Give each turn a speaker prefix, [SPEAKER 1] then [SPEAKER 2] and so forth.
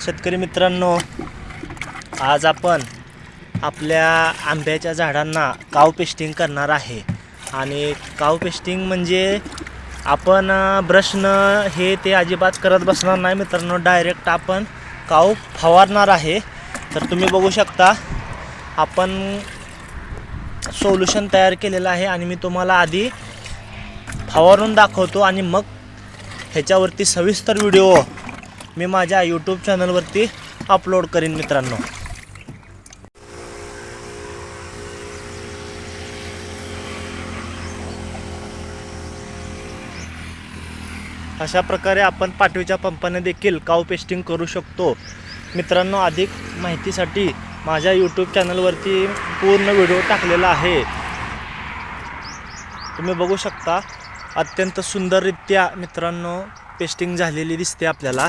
[SPEAKER 1] शेतकरी मित्रांनो, आज आपण आपल्या आंब्याच्या झाडांना काव पेस्टिंग करणार आहे. आणि काव पेस्टिंग म्हणजे आपण ब्रशनं हे ते अजिबात करत बसणार नाही मित्रांनो. डायरेक्ट आपण काव फवारणार आहे. तर तुम्ही बघू शकता आपण सोल्युशन तयार केलेलं आहे आणि मी तुम्हाला आधी फवारून दाखवतो आणि मग ह्याच्यावरती सविस्तर व्हिडिओ मी माझ्या यूट्यूब चॅनलवरती अपलोड करीन मित्रांनो. अशा प्रकारे आपण पाठवीच्या पंपाने देखील काव पेस्टिंग करू शकतो मित्रांनो. अधिक माहितीसाठी माझ्या यूट्यूब चॅनलवरती पूर्ण व्हिडिओ टाकलेला आहे. तुम्ही बघू शकता अत्यंत सुंदररित्या मित्रांनो पेस्टिंग झालेली दिसते आपल्याला.